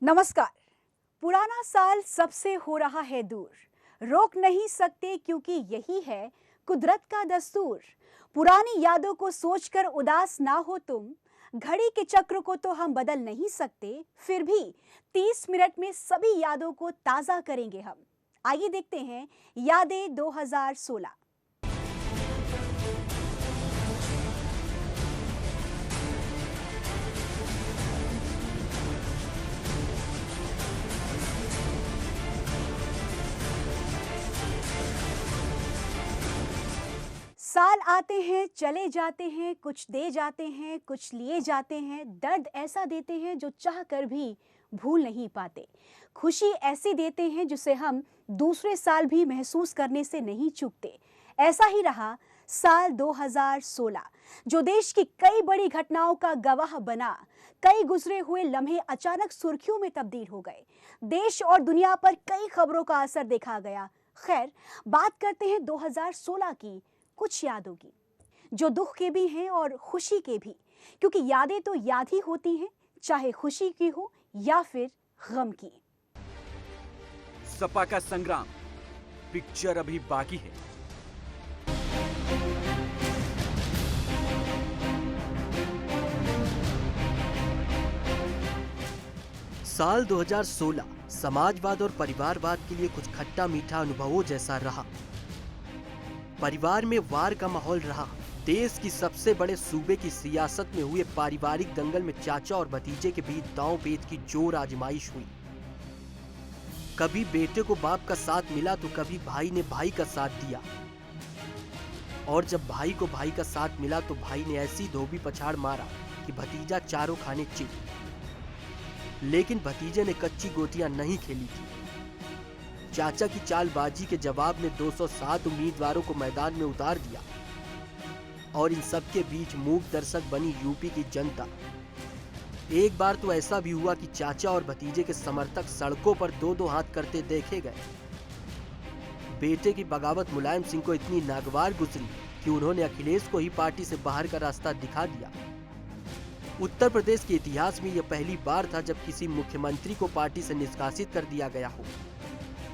नमस्कार। पुराना साल सबसे हो रहा है दूर, रोक नहीं सकते क्योंकि यही है कुदरत का दस्तूर। पुरानी यादों को सोचकर उदास ना हो तुम, घड़ी के चक्र को तो हम बदल नहीं सकते, फिर भी 30 मिनट में सभी यादों को ताजा करेंगे हम। आइए देखते हैं यादें 2016। साल आते हैं चले जाते हैं, कुछ दे जाते हैं कुछ लिए जाते हैं, दर्द ऐसा देते हैं जो चाह कर भी भूल नहीं पाते, खुशी ऐसी देते हैं जिसे हम दूसरे साल भी महसूस करने से नहीं चूकते। ऐसा ही रहा साल 2016, जो देश की कई बड़ी घटनाओं का गवाह बना। कई गुजरे हुए लम्हे अचानक सुर्खियों में तब्दील हो गए। देश और दुनिया पर कई खबरों का असर देखा गया। खैर, बात करते हैं 2016 की कुछ यादों की, जो दुख के भी हैं और खुशी के भी, क्योंकि यादें तो याद ही होती हैं, चाहे खुशी की हो या फिर गम की। सपा का संग्राम पिक्चर अभी बाकी है। साल 2016 समाजवाद और परिवारवाद के लिए कुछ खट्टा मीठा अनुभवों जैसा रहा। परिवार में वार का माहौल रहा। देश की सबसे बड़े सूबे की सियासत में हुए पारिवारिक दंगल में चाचा और भतीजे के बीच दांव पेच की जोर आजमाइश हुई। कभी बेटे को बाप का साथ मिला तो कभी भाई ने भाई का साथ दिया, और जब भाई को भाई का साथ मिला तो भाई ने ऐसी धोबी पछाड़ मारा कि भतीजा चारों खाने चित। लेकिन भतीजे ने कच्ची गोटियां नहीं खेली थी। चाचा की चालबाजी के जवाब में 207 उम्मीदवारों को मैदान में उतार दिया, और इन सब के बीच मूक दर्शक बनी यूपी की जनता। एक बार तो ऐसा भी हुआ कि चाचा और भतीजे के समर्थक सड़कों पर दो दो हाथ करते देखे गए। बेटे की बगावत मुलायम सिंह को इतनी नागवार गुजरी कि उन्होंने अखिलेश को ही पार्टी से बाहर का रास्ता दिखा दिया। उत्तर प्रदेश के इतिहास में यह पहली बार था जब किसी मुख्यमंत्री को पार्टी से निष्कासित कर दिया गया हो।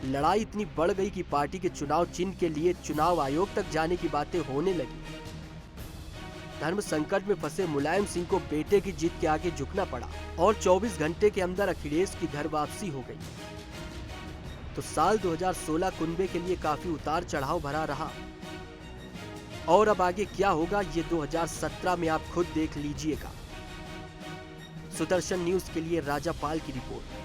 लड़ाई इतनी बढ़ गई कि पार्टी के चुनाव चिन्ह के लिए चुनाव आयोग तक जाने की बातें होने लगी। धर्म संकट में फंसे मुलायम सिंह को बेटे की जीत के आगे झुकना पड़ा, और 24 घंटे के अंदर अखिलेश की घर वापसी हो गई। तो साल 2016 कुनबे के लिए काफी उतार चढ़ाव भरा रहा, और अब आगे क्या होगा ये 2017 में आप खुद देख लीजिएगा। सुदर्शन न्यूज के लिए राजा पाल की रिपोर्ट।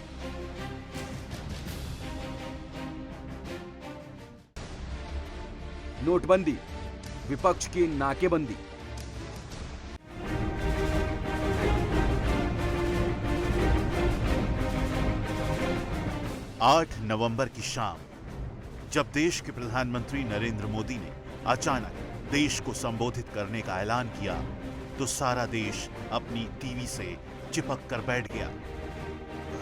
नोटबंदी, विपक्ष की नाकेबंदी। आठ नवंबर की शाम, जब देश के प्रधानमंत्री नरेंद्र मोदी ने अचानक देश को संबोधित करने का ऐलान किया, तो सारा देश अपनी टीवी से चिपक कर बैठ गया।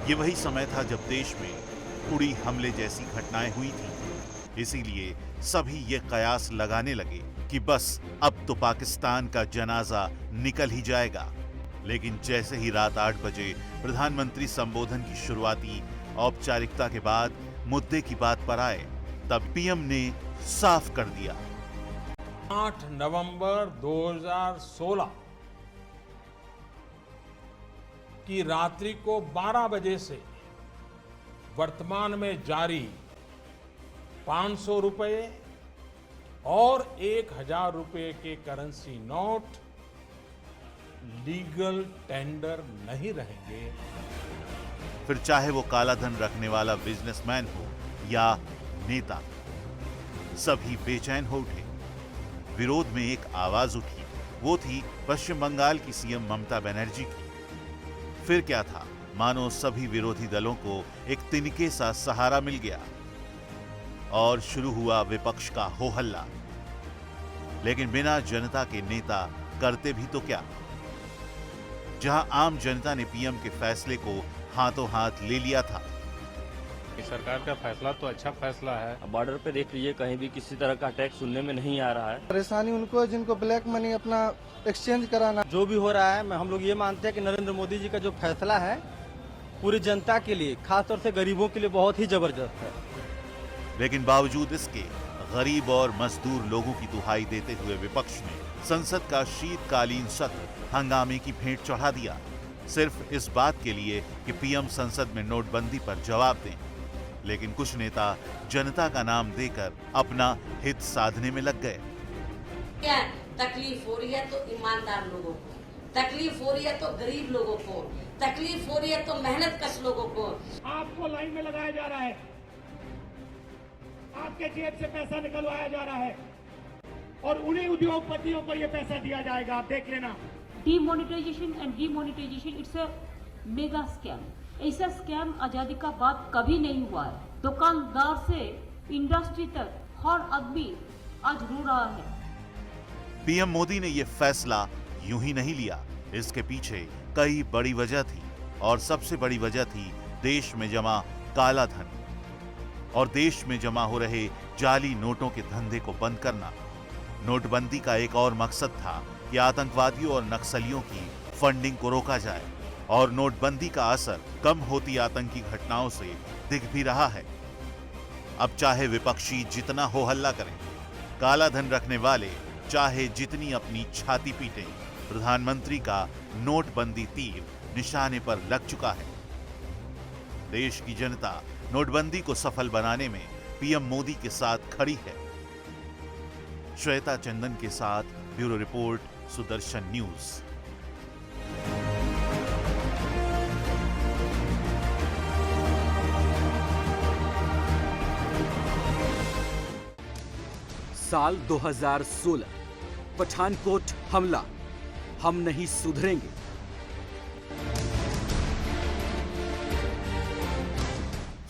ये वही समय था जब देश में उड़ी हमले जैसी घटनाएं हुई थी। इसीलिए सभी ये कयास लगाने लगे कि बस अब तो पाकिस्तान का जनाजा निकल ही जाएगा। लेकिन जैसे ही रात 8 बजे प्रधानमंत्री संबोधन की शुरुआती औपचारिकता के बाद मुद्दे की बात पर आए, तब पीएम ने साफ कर दिया, 8 नवंबर 2016 की रात्रि को 12 बजे से वर्तमान में जारी 500 रुपए और 1000 रुपए के करेंसी नोट लीगल टेंडर नहीं रहेंगे। फिर चाहे वो काला धन रखने वाला बिजनेसमैन हो या नेता, सभी बेचैन हो उठे। विरोध में एक आवाज उठी, वो थी पश्चिम बंगाल की सीएम ममता बनर्जी की। फिर क्या था, मानो सभी विरोधी दलों को एक तिनके सा सहारा मिल गया, और शुरू हुआ विपक्ष का हो हल्ला। लेकिन बिना जनता के नेता करते भी तो क्या। जहां आम जनता ने पीएम के फैसले को हाथों हाथ ले लिया था। सरकार का फैसला तो अच्छा फैसला है। बॉर्डर पे देख लीजिए, कहीं भी किसी तरह का टैक्स सुनने में नहीं आ रहा है। परेशानी उनको जिनको ब्लैक मनी अपना एक्सचेंज कराना, जो भी हो रहा है, हम लोग ये मानते हैं कि नरेंद्र मोदी जी का जो फैसला है पूरी जनता के लिए, खासतौर से गरीबों के लिए बहुत ही जबरदस्त है। लेकिन बावजूद इसके गरीब और मजदूर लोगों की दुहाई देते हुए विपक्ष ने संसद का शीतकालीन सत्र हंगामे की भेंट चढ़ा दिया, सिर्फ इस बात के लिए कि पीएम संसद में नोटबंदी पर जवाब दें। लेकिन कुछ नेता जनता का नाम देकर अपना हित साधने में लग गए। क्या तकलीफ हो रही है तो ईमानदार लोगों को, तकलीफ हो रही है तो गरीब लोगों को, तकलीफ हो रही है तो मेहनत कश लोगों को। आपको लाइन में लगाया जा रहा है, आपके जेब से पैसा निकलवाया जा रहा है और उन्हीं उद्योगपतियों को ये पैसा दिया जाएगा, आप देख लेना। Demonetisation and demonetisation it's a mega scam. ऐसा स्कैम आजादी का बाद कभी नहीं हुआ है। दुकानदार से इंडस्ट्री तक हर आदमी आज रो रहा है। पीएम मोदी ने यह फैसला यूं ही नहीं लिया, इसके पीछे कई बड़ी वजह थी और सबसे बड़ी वजह थी देश में जमा काला धन और देश में जमा हो रहे जाली नोटों के धंधे को बंद करना। नोटबंदी का एक और मकसद था कि आतंकवादियों और नक्सलियों की फंडिंग को रोका जाए और नोटबंदी का असर कम होती आतंकी घटनाओं से दिख भी रहा है। अब चाहे विपक्षी जितना हो हल्ला करें, काला धन रखने वाले चाहे जितनी अपनी छाती पीटें, प्रधानमंत्री का नोटबंदी तीर निशाने पर लग चुका है। देश की जनता नोटबंदी को सफल बनाने में पीएम मोदी के साथ खड़ी है। श्वेता चंदन के साथ ब्यूरो रिपोर्ट, सुदर्शन न्यूज। साल 2016, पठानकोट हमला, हम नहीं सुधरेंगे।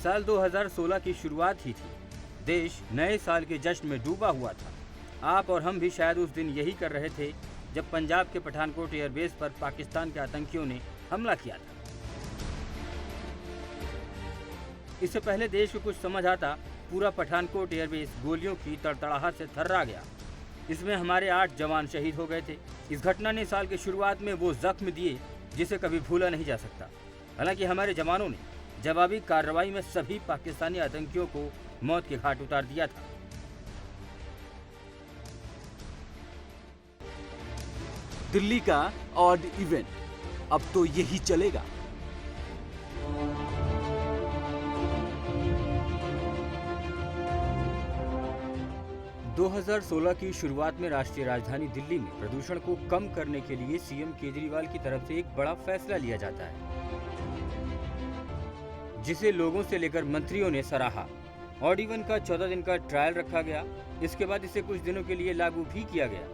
साल 2016 की शुरुआत ही थी। देश नए साल के जश्न में डूबा हुआ था। आप और हम भी शायद उस दिन यही कर रहे थे जब पंजाब के पठानकोट एयरबेस पर पाकिस्तान के आतंकियों ने हमला किया था। इससे पहले देश को कुछ समझ आता, पूरा पठानकोट एयरबेस गोलियों की तड़तड़ाहट से थर्रा गया। इसमें हमारे 8 जवान शहीद हो गए थे। इस घटना ने साल की शुरुआत में वो जख्म दिए जिसे कभी भूला नहीं जा सकता। हालांकि हमारे जवानों ने जवाबी कार्रवाई में सभी पाकिस्तानी आतंकियों को मौत के घाट उतार दिया था। दिल्ली का ऑड इवन अब तो यही चलेगा। – 2016 की शुरुआत में राष्ट्रीय राजधानी दिल्ली में प्रदूषण को कम करने के लिए सीएम केजरीवाल की तरफ से एक बड़ा फैसला लिया जाता है, जिसे लोगों से लेकर मंत्रियों ने सराहा। ऑड इवन का 14 दिन का ट्रायल रखा गया। इसके बाद इसे कुछ दिनों के लिए लागू भी किया गया।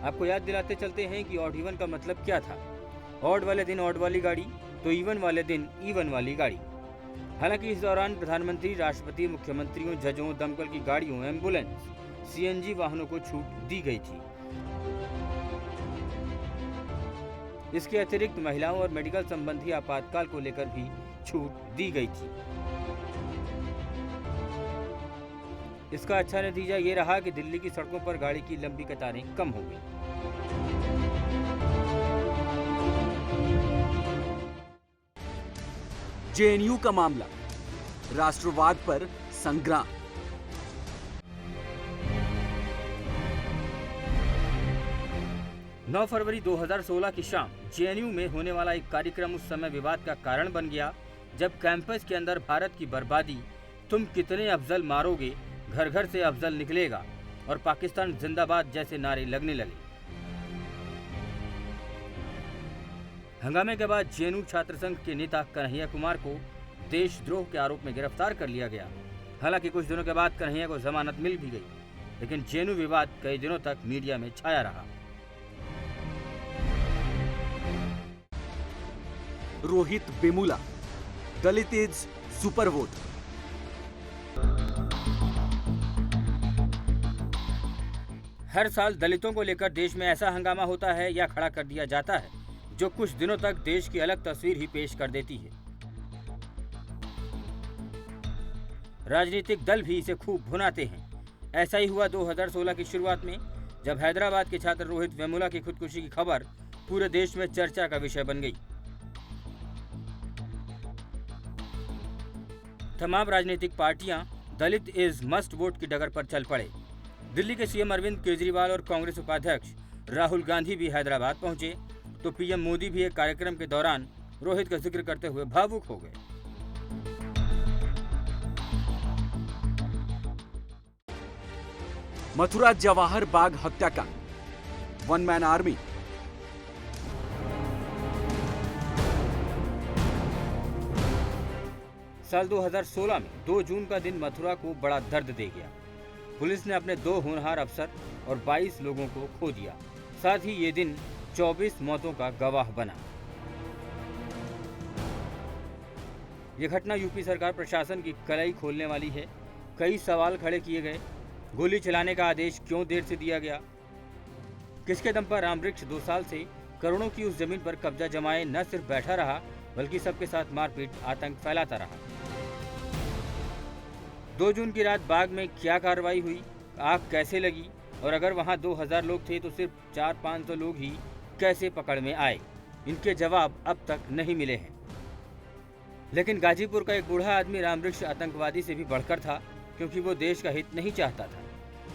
आपको याद दिलाते चलते हैं कि ऑड इवन का मतलब क्या था। ऑड वाले दिन ऑड वाली गाड़ी, तो इवन वाले दिन इवन वाली गाड़ी। हालांकि इस दौरान प्रधानमंत्री, राष्ट्रपति, मुख्यमंत्रियों, जजों, दमकल की गाड़ियों, एम्बुलेंस, सीएनजी वाहनों को छूट दी गई थी। इसके अतिरिक्त महिलाओं और मेडिकल संबंधी आपातकाल को लेकर भी छूट दी गई थी। इसका अच्छा नतीजा ये रहा कि दिल्ली की सड़कों पर गाड़ी की लंबी कतारें कम हो गई। जेएनयू का मामला, राष्ट्रवाद पर संग्राम। नौ फरवरी 2016 की शाम जेएनयू में होने वाला एक कार्यक्रम उस समय विवाद का कारण बन गया, जब कैंपस के अंदर भारत की बर्बादी, तुम कितने अफजल मारोगे, घर घर से अफजल निकलेगा और पाकिस्तान जिंदाबाद जैसे नारे लगने लगे। हंगामे के बाद जेएनयू छात्र संघ के नेता कन्हैया कुमार को देशद्रोह के आरोप में गिरफ्तार कर लिया गया। हालांकि कुछ दिनों के बाद कन्हैया को जमानत मिल भी गई, लेकिन जेएनयू विवाद कई दिनों तक मीडिया में छाया रहा। रोहित वेमुला, दलित इज सुपर वोट। हर साल दलितों को लेकर देश में ऐसा हंगामा होता है या खड़ा कर दिया जाता है जो कुछ दिनों तक देश की अलग तस्वीर ही पेश कर देती है। राजनीतिक दल भी इसे खूब भुनाते हैं। ऐसा ही हुआ 2016 की शुरुआत में, जब हैदराबाद के छात्र रोहित वेमुला की खुदकुशी की खबर पूरे देश में चर्चा का विषय बन गई। तमाम राजनीतिक पार्टियां दलित इज मस्ट वोट की डगर पर चल पड़े। दिल्ली के सीएम अरविंद केजरीवाल और कांग्रेस उपाध्यक्ष राहुल गांधी भी हैदराबाद पहुंचे तो पीएम मोदी भी एक कार्यक्रम के दौरान रोहित का जिक्र करते हुए भावुक हो गए। मथुरा जवाहर बाग हत्याकांड, वन मैन आर्मी। साल 2016 में 2 जून का दिन मथुरा को बड़ा दर्द दे गया। पुलिस ने अपने 2 होनहार अफसर और 22 लोगों को खो दिया। साथ ही ये दिन 24 मौतों का गवाह बना। ये घटना यूपी सरकार प्रशासन की कलाई खोलने वाली है। कई सवाल खड़े किए गए। गोली चलाने का आदेश क्यों देर से दिया गया? किसके दम पर रामवृक्ष 2 साल से करोड़ों की उस जमीन पर कब्जा जमाए न सिर्फ बैठा रहा बल्कि सबके साथ मारपीट आतंक फैलाता रहा? 2 जून की रात बाग में क्या कार्रवाई हुई? आग कैसे लगी? और अगर वहां 2000 लोग थे तो सिर्फ 400-500 लोग ही कैसे पकड़ में आए? इनके जवाब अब तक नहीं मिले हैं। लेकिन गाजीपुर का एक बूढ़ा आदमी रामवृक्ष आतंकवादी से भी बढ़कर था, क्योंकि वो देश का हित नहीं चाहता था।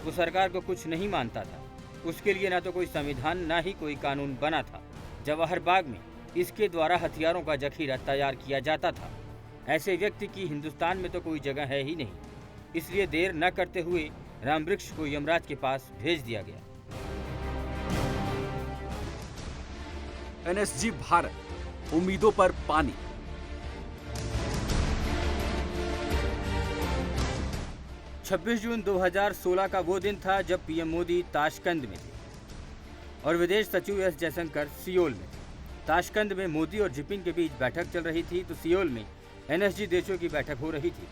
वो सरकार को कुछ नहीं मानता था। उसके लिए ना तो कोई संविधान ना ही कोई कानून बना था। जवाहर बाग में इसके द्वारा हथियारों का जखीरा तैयार किया जाता था। ऐसे व्यक्ति की हिंदुस्तान में तो कोई जगह है ही नहीं। इसलिए देर न करते हुए रामवृक्ष को यमराज के पास भेज दिया गया। एनएसजी भारत, उम्मीदों पर पानी। छब्बीस जून 2016 का वो दिन था जब पीएम मोदी ताशकंद में थे और विदेश सचिव एस जयशंकर सियोल में थे। ताशकंद में मोदी और जिनपिंग के बीच बैठक चल रही थी तो सियोल में एनएसजी देशों की बैठक हो रही थी।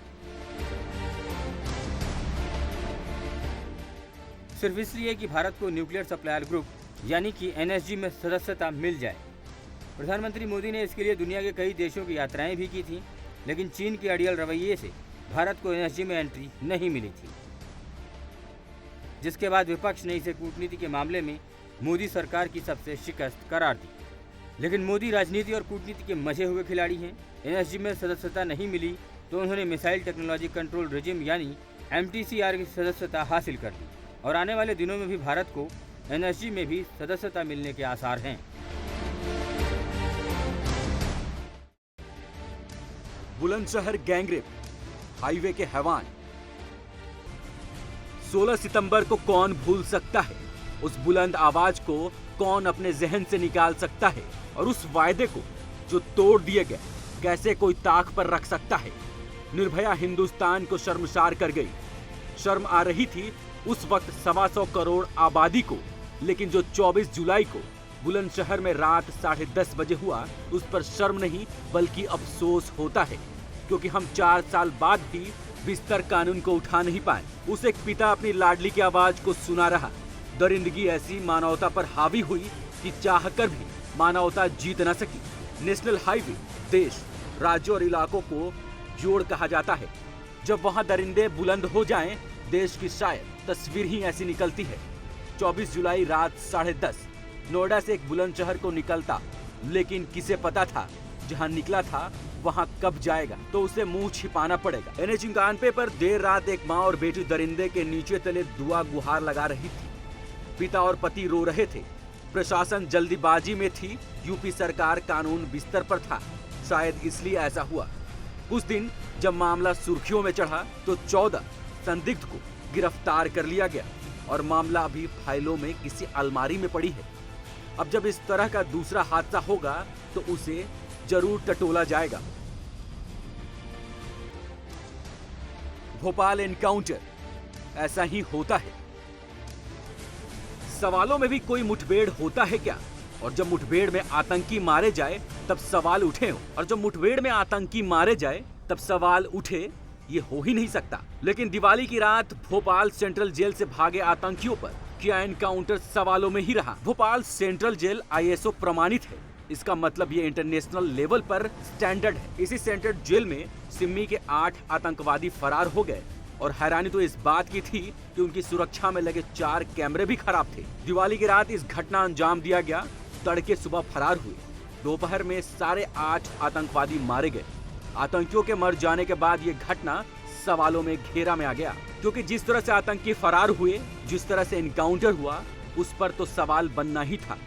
सिर्फ इसलिए कि भारत को न्यूक्लियर सप्लायर ग्रुप यानी कि एनएसजी में सदस्यता मिल जाए। प्रधानमंत्री मोदी ने इसके लिए दुनिया के कई देशों की यात्राएं भी की थी, लेकिन चीन के अड़ियल रवैये से भारत को एनएसजी में एंट्री नहीं मिली थी, जिसके बाद विपक्ष ने इसे कूटनीति के मामले में मोदी सरकार की सबसे शिकस्त करार दी। लेकिन मोदी राजनीति और कूटनीति के मजे हुए खिलाड़ी हैं। एनएसजी में सदस्यता नहीं मिली तो उन्होंने मिसाइल टेक्नोलॉजी कंट्रोल रेजिम यानी MTCR की सदस्यता हासिल कर ली और आने वाले दिनों में भी भारत को एनएसजी में भी सदस्यता मिलने के आसार हैं। बुलंदशहर गैंगरेप, हाईवे के हैवान। 16 सितंबर को कौन भूल सकता है? उस बुलंद आवाज को कौन अपने जहन से निकाल सकता है? और उस वायदे को जो तोड़ दिए गए कैसे कोई ताक पर रख सकता है? निर्भया हिंदुस्तान को शर्मसार कर गई। शर्म आ रही थी उस वक्त 125 करोड़ आबादी को, लेकिन जो 24 जुलाई को बुलंदशहर में रात 10:30 बजे हुआ उस पर शर्म नहीं बल्कि अफसोस होता है, क्योंकि हम 4 साल बाद भी बिस्तर कानून को उठा नहीं पाए। उस एक पिता अपनी लाडली की आवाज को सुना रहा। दरिंदगी ऐसी मानवता पर हावी हुई कि चाहकर भी मानवता जीत न सकी। नेशनल हाईवे देश, राज्यों और इलाकों को जोड़ कहा जाता है। जब वहां दरिंदे बुलंद हो जाएं, देश की शायद तस्वीर ही ऐसी निकलती है। 24 जुलाई रात 10:30 नोएडा से एक बुलंदशहर को निकलता, लेकिन किसे पता था जहां निकला था वहां कब जाएगा, तो उसे मुंह छिपाना पड़ेगा। NH कानपे पर देर रात एक माँ और बेटी दरिंदे के नीचे तले दुआ गुहार लगा रही थी। पिता और पति रो रहे थे। प्रशासन जल्दीबाजी में थी। यूपी सरकार कानून बिस्तर पर था। शायद इसलिए ऐसा हुआ। उस दिन जब मामला सुर्खियों में चढ़ा तो 14 संदिग्ध को गिरफ्तार कर लिया गया और मामला अभी फाइलों में किसी अलमारी में पड़ी है। अब जब इस तरह का दूसरा हादसा होगा तो उसे जरूर टटोला जाएगा। भोपाल एनकाउंटर, ऐसा ही होता है। सवालों में भी कोई मुठभेड़ होता है क्या? और जब मुठभेड़ में आतंकी मारे जाए तब सवाल उठे हो, और जब मुठभेड़ में आतंकी मारे जाए तब सवाल उठे, ये हो ही नहीं सकता। लेकिन दिवाली की रात भोपाल सेंट्रल जेल से भागे आतंकियों पर किया एनकाउंटर सवालों में ही रहा। भोपाल सेंट्रल जेल ISO प्रमाणित है। इसका मतलब ये इंटरनेशनल लेवल पर स्टैंडर्ड है। इसी सेंट्रल जेल में सिम्मी के 8 आतंकवादी फरार हो गए और हैरानी तो इस बात की थी कि उनकी सुरक्षा में लगे 4 कैमरे भी खराब थे। दिवाली की रात इस घटना अंजाम दिया गया। तड़के सुबह फरार हुए। दोपहर में 8:30 आतंकवादी मारे गए। आतंकियों के मर जाने के बाद ये घटना सवालों में घेरा में आ गया, क्योंकि जिस तरह से आतंकी फरार हुए, जिस तरह से एनकाउंटर हुआ, उस पर तो सवाल बनना ही था।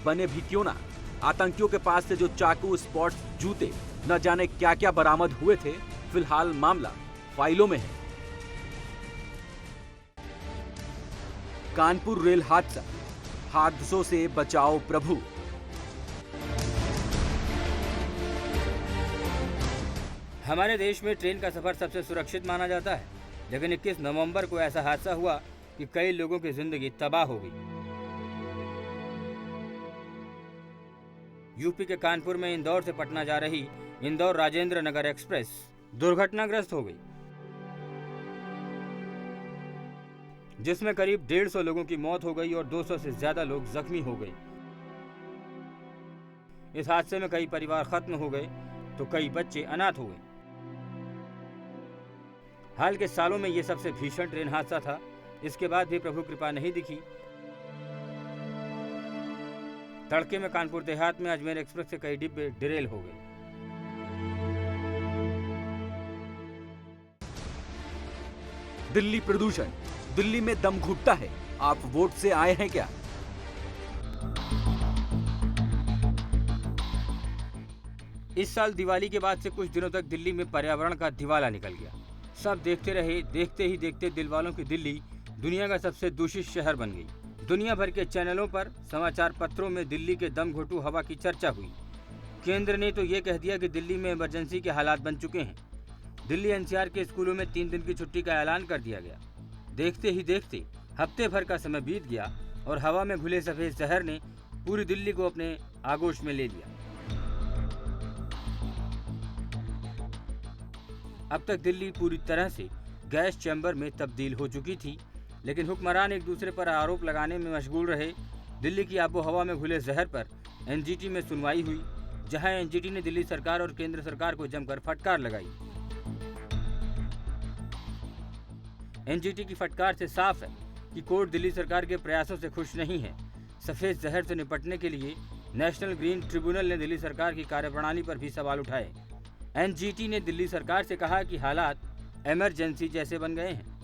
बने भी क्यों ना। आतंकियों के पास से जो चाकू, स्पॉट्स, जूते, न जाने क्या क्या बरामद हुए थे। फिलहाल मामला फाइलों में है। कानपुर रेल हादसा, हादसों से बचाओ प्रभु। हमारे देश में ट्रेन का सफर सबसे सुरक्षित माना जाता है, लेकिन 21 नवंबर को ऐसा हादसा हुआ कि कई लोगों की जिंदगी तबाह हो गई। यूपी के कानपुर में इंदौर से पटना जा रही इंदौर राजेंद्र नगर एक्सप्रेस दुर्घटनाग्रस्त हो गई, जिसमें करीब 150 लोगों की मौत हो गई और 200 से ज्यादा लोग जख्मी हो गए। इस हादसे में कई परिवार खत्म हो गए तो कई बच्चे अनाथ हो गए। हाल के सालों में यह सबसे भीषण ट्रेन हादसा था। इसके बाद भी प्रभु कृपा नहीं दिखी। तड़के में कानपुर देहात में अजमेर एक्सप्रेस के कई डिब्बे डिरेल हो गए। दिल्ली प्रदूषण, दिल्ली में दम घुटता है। आप वोट से आए हैं क्या? इस साल दिवाली के बाद से कुछ दिनों तक दिल्ली में पर्यावरण का दिवाला निकल गया। सब देखते रहे, देखते ही देखते दिल वालों की दिल्ली दुनिया का सबसे दूषित शहर बन गई। दुनिया भर के चैनलों पर, समाचार पत्रों में दिल्ली के दम घुटू हवा की चर्चा हुई। केंद्र ने तो ये कह दिया कि दिल्ली में इमरजेंसी के हालात बन चुके हैं। दिल्ली एनसीआर के स्कूलों में 3 दिन की छुट्टी का ऐलान कर दिया गया। देखते ही देखते हफ्ते भर का समय बीत गया और हवा में घुले सफेद जहर ने पूरी दिल्ली को अपने आगोश में ले लिया। अब तक दिल्ली पूरी तरह से गैस चैम्बर में तब्दील हो चुकी थी, लेकिन हुक्मरान एक दूसरे पर आरोप लगाने में मशगूल रहे। दिल्ली की आबो हवा में घुले जहर पर एनजीटी में सुनवाई हुई, जहां एनजीटी ने दिल्ली सरकार और केंद्र सरकार को जमकर फटकार लगाई। एनजीटी की फटकार से साफ है कि कोर्ट दिल्ली सरकार के प्रयासों से खुश नहीं है। सफेद जहर से निपटने के लिए नेशनल ग्रीन ट्रिब्यूनल ने दिल्ली सरकार की कार्यप्रणाली पर भी सवाल उठाए। एनजीटी ने दिल्ली सरकार से कहा कि हालात इमरजेंसी जैसे बन गए हैं।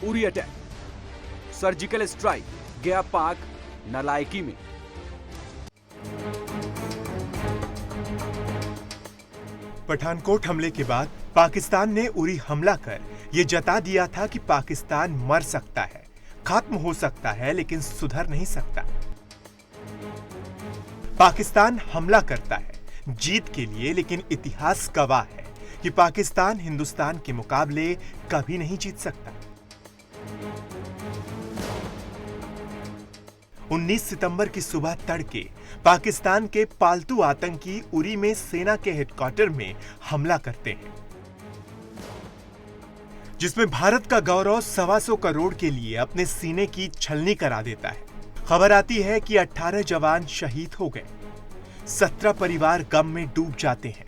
उरी अटैक, सर्जिकल स्ट्राइक, गया पाक नालायकी में। पठानकोट हमले के बाद पाकिस्तान ने उरी हमला कर यह जता दिया था कि पाकिस्तान मर सकता है, खत्म हो सकता है, लेकिन सुधर नहीं सकता। पाकिस्तान हमला करता है जीत के लिए, लेकिन इतिहास गवाह है कि पाकिस्तान हिंदुस्तान के मुकाबले कभी नहीं जीत सकता। 19 सितंबर की सुबह तड़के पाकिस्तान के पालतू आतंकी उरी में सेना के हेडक्वार्टर में हमला करते हैं, जिसमें भारत का गौरव 125 करोड़ के लिए अपने सीने की छलनी करा देता है। खबर आती है कि 18 जवान शहीद हो गए, 17 परिवार गम में डूब जाते हैं।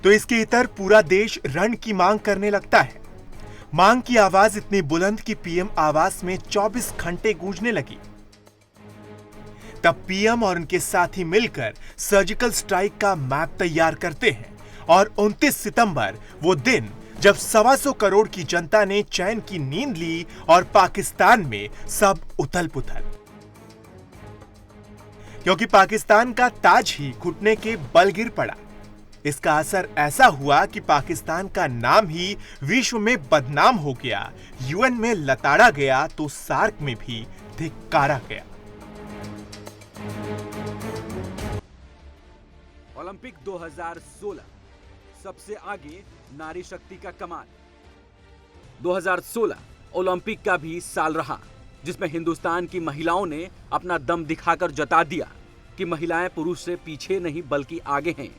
तो इसके इतर पूरा देश रण की मांग करने लगता है। मांग की आवाज इतनी बुलंद कि पीएम आवास में 24 घंटे गूंजने लगी। तब पीएम और उनके साथी मिलकर सर्जिकल स्ट्राइक का मैप तैयार करते हैं और 29 सितंबर वो दिन जब 125 करोड़ की जनता ने चैन की नींद ली और पाकिस्तान में सब उथल पुथल, क्योंकि पाकिस्तान का ताज ही घुटने के बल गिर पड़ा। इसका असर ऐसा हुआ कि पाकिस्तान का नाम ही विश्व में बदनाम हो गया, यूएन में लताड़ा गया तो सार्क में भी धिक्कारा गया। ओलंपिक 2016 सबसे आगे नारी शक्ति का कमाल। 2016 ओलंपिक का भी साल रहा, जिसमें हिंदुस्तान की महिलाओं ने अपना दम दिखाकर जता दिया कि महिलाएं पुरुष से पीछे नहीं बल्कि आगे हैं।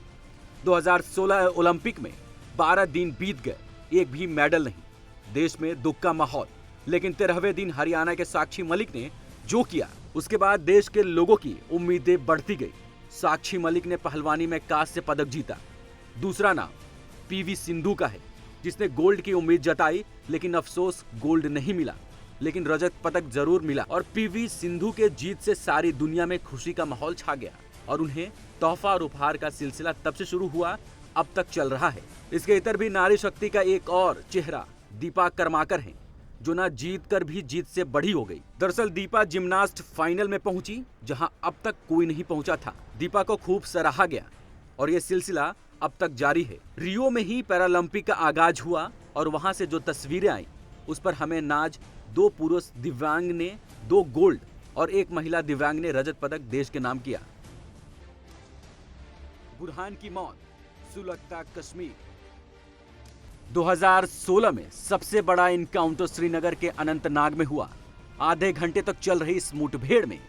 2016 ओलंपिक में 12 दिन बीत गए, एक भी मेडल नहीं। देश में दुख का माहौल, लेकिन 13वें दिन हरियाणा के साक्षी मलिक ने जो किया, उसके बाद देश के लोगों की उम्मीदें बढ़ती गई। साक्षी मलिक ने पहलवानी में कांस्य पदक जीता। दूसरा नाम पीवी सिंधु का है। जिसने गोल्ड की उम्मीद जताई, लेकिन अफसोस गोल्ड नहीं मिला, लेकिन रजत पदक जरूर मिला। और पीवी सिंधु के जीत से सारी दुनिया में खुशी का माहौल छा गया और उन्हें तोहफा और उपहार का सिलसिला तब से शुरू हुआ, अब तक चल रहा है। इसके इतर भी नारी शक्ति का एक और चेहरा दीपा करमाकर है, जो ना जीत कर भी जीत से बड़ी हो गई। दरअसल दीपा जिम्नास्ट फाइनल में पहुंची, जहां अब तक कोई नहीं पहुंचा था। दीपा को खूब सराहा गया और ये सिलसिला अब तक जारी है। रियो में ही पैरालंपिक का आगाज हुआ और वहां से जो तस्वीरें आई उस पर हमें नाज 2 पुरुष दिव्यांग ने 2 गोल्ड और 1 महिला दिव्यांग ने रजत पदक देश के नाम किया। बुरहान की मौत सुलगता कश्मीर। 2016 में सबसे बड़ा इनकाउंटर श्रीनगर के अनंतनाग में हुआ। आधे घंटे तक चल रही इस मुठभेड़ में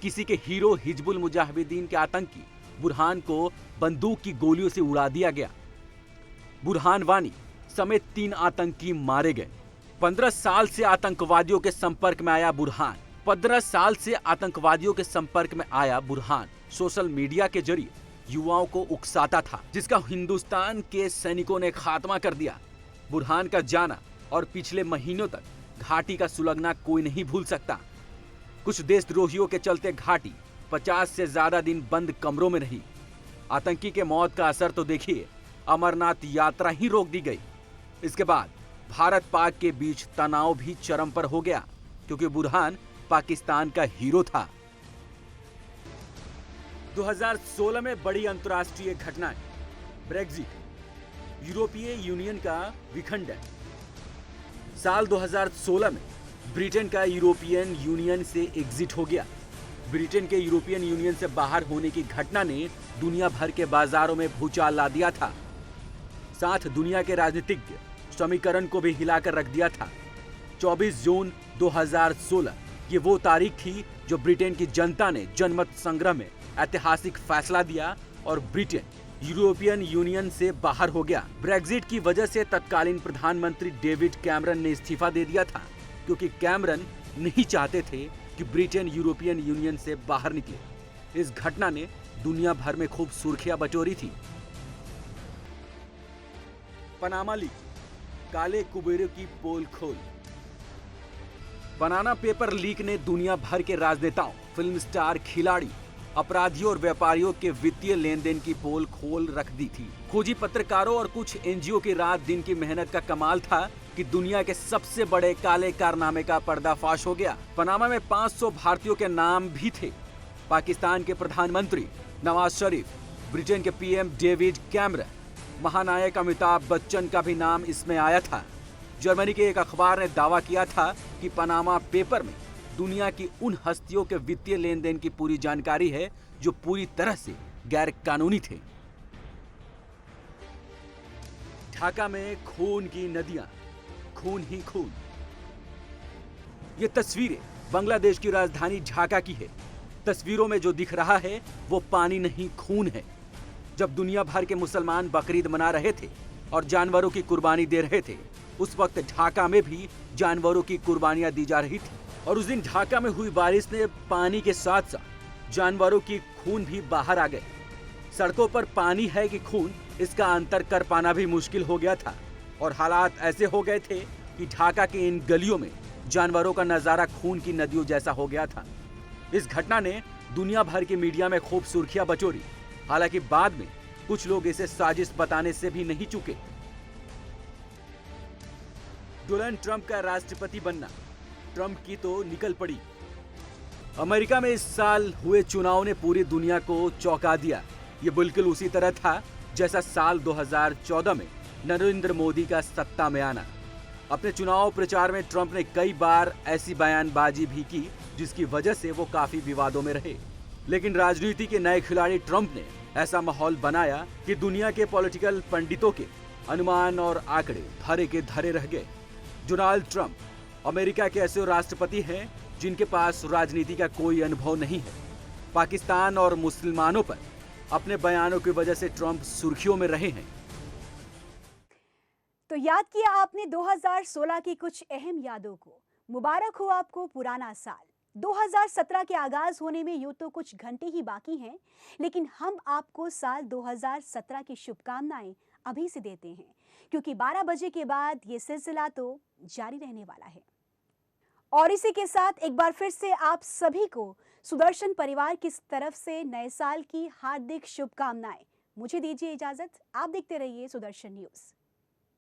किसी के हीरो हिजबुल मुजाहिदीन के आतंकी बुरहान को बंदूक की गोलियों से उड़ा दिया गया। बुरहान वानी समेत 3 आतंकी मारे गए। 15 साल से आतंकवादियों के संपर्क में आया बुरहान। 15 साल से आतंकवादियों के संपर्क में आया बुरहान सोशल मीडिया के जरिए युवाओं को उकसाता था, जिसका हिंदुस्तान के सैनिकों ने खात्मा कर दिया। बुरहान का जाना और पिछले महीनों तक घाटी का सुलगना कोई नहीं भूल सकता। कुछ देशद्रोहियों के चलते घाटी 50 से ज्यादा दिन बंद कमरों में रही। आतंकी के मौत का असर तो देखिए, अमरनाथ यात्रा ही रोक दी गई। इसके बाद भारत पाक के बीच तनाव भी चरम पर हो गया, क्योंकि बुरहान पाकिस्तान का हीरो था। 2016 में बड़ी अंतर्राष्ट्रीय घटनाएं। ब्रेक्जिट, यूरोपीय यूनियन का विखंडन। साल 2016 में ब्रिटेन का यूरोपियन यूनियन से एग्जिट हो गया। ब्रिटेन के यूरोपियन यूनियन से बाहर होने की घटना ने दुनिया भर के बाजारों में भूचाल ला दिया था, साथ दुनिया के राजनीतिज्ञ समीकरण को भी हिलाकर रख दिया था। 24 जून 2016 ये वो तारीख थी जो ब्रिटेन की जनता ने जनमत संग्रह में ऐतिहासिक फैसला दिया और ब्रिटेन यूरोपियन यूनियन से बाहर हो गया। ब्रेक्जिट की वजह से तत्कालीन प्रधानमंत्री डेविड कैमरन ने इस्तीफा दे दिया था, क्योंकि कैमरन नहीं चाहते थे कि ब्रिटेन यूरोपियन यूनियन से बाहर निकले। इस घटना ने दुनिया भर में खूब सुर्खियां बटोरी थी। पनामा लीक, काले कुबेरों की पोल खोल। बनाना पेपर लीक ने दुनिया भर के राजनेताओं, फिल्म स्टार, खिलाड़ी, अपराधियों और व्यापारियों के वित्तीय लेन देन की पोल खोल रख दी थी। खोजी पत्रकारों और कुछ एनजीओ की रात दिन की मेहनत का कमाल था कि दुनिया के सबसे बड़े काले कारनामे का पर्दाफाश हो गया। पनामा में 500 भारतीयों के नाम भी थे। पाकिस्तान के प्रधानमंत्री नवाज शरीफ, ब्रिटेन के पीएम डेविड कैमरन, महानायक अमिताभ बच्चन का भी नाम इसमें आया था। जर्मनी के एक अखबार ने दावा किया था कि पनामा पेपर में दुनिया की उन हस्तियों के वित्तीय लेन देन की पूरी जानकारी है जो पूरी तरह से गैर कानूनी थे। ढाका में खून की नदियां, खून ही खून। ये तस्वीरें बांग्लादेश की राजधानी ढाका की है। तस्वीरों में जो दिख रहा है वो पानी नहीं, खून है। जब दुनिया भर के मुसलमान बकरीद मना रहे थे और जानवरों की कुर्बानी दे रहे थे, उस वक्त ढाका में भी जानवरों की कुर्बानियां दी जा रही थी। और उस दिन ढाका में हुई बारिश ने पानी के साथ साथ जानवरों की खून भी बाहर आ गए। सड़कों पर पानी है कि खून, इसका अंतर कर पाना भी मुश्किल हो गया था। और हालात ऐसे हो गए थे कि ढाका के इन गलियों में जानवरों का नजारा खून की नदियों जैसा हो गया था। इस घटना ने दुनिया भर की मीडिया में खूब सुर्खियां बटोरी। हालांकि बाद में कुछ लोग इसे साजिश बताने से भी नहीं चूके। डोनाल्ड ट्रंप का राष्ट्रपति बनना, ट्रंप की तो निकल पड़ी। अमेरिका में इस साल हुए चुनाव ने पूरी दुनिया को चौंका दिया। ये बिल्कुल उसी तरह था जैसा साल 2014 में नरेंद्र मोदी का सत्ता में आना। अपने चुनाव प्रचार में ट्रंप ने कई बार ऐसी बयानबाजी भी की जिसकी वजह से वो काफी विवादों में रहे। लेकिन राजनीति के नए खिलाड़ी ट्रंप ने ऐसा माहौल बनाया कि दुनिया के पॉलिटिकल पंडितों के अनुमान और आंकड़े धरे के धरे रह गए। डोनाल्ड ट्रंप अमेरिका के ऐसे राष्ट्रपति हैं जिनके पास राजनीति का कोई अनुभव नहीं है। पाकिस्तान और मुसलमानों पर अपने बयानों की वजह से ट्रंप सुर्खियों में रहे हैं। तो याद किया आपने 2016 की कुछ अहम यादों को। मुबारक हो आपको पुराना साल। 2017 के आगाज होने में यूं तो कुछ घंटे ही बाकी हैं, लेकिन हम आपको साल 2017 की शुभकामनाएं अभी से देते हैं। क्योंकि 12 बजे के बाद ये सिलसिला तो जारी रहने वाला है। और इसी के साथ एक बार फिर से आप सभी को सुदर्शन परिवार की तरफ से नए साल की हार्दिक शुभकामनाएं। मुझे दीजिए इजाजत, आप देखते रहिए सुदर्शन न्यूज।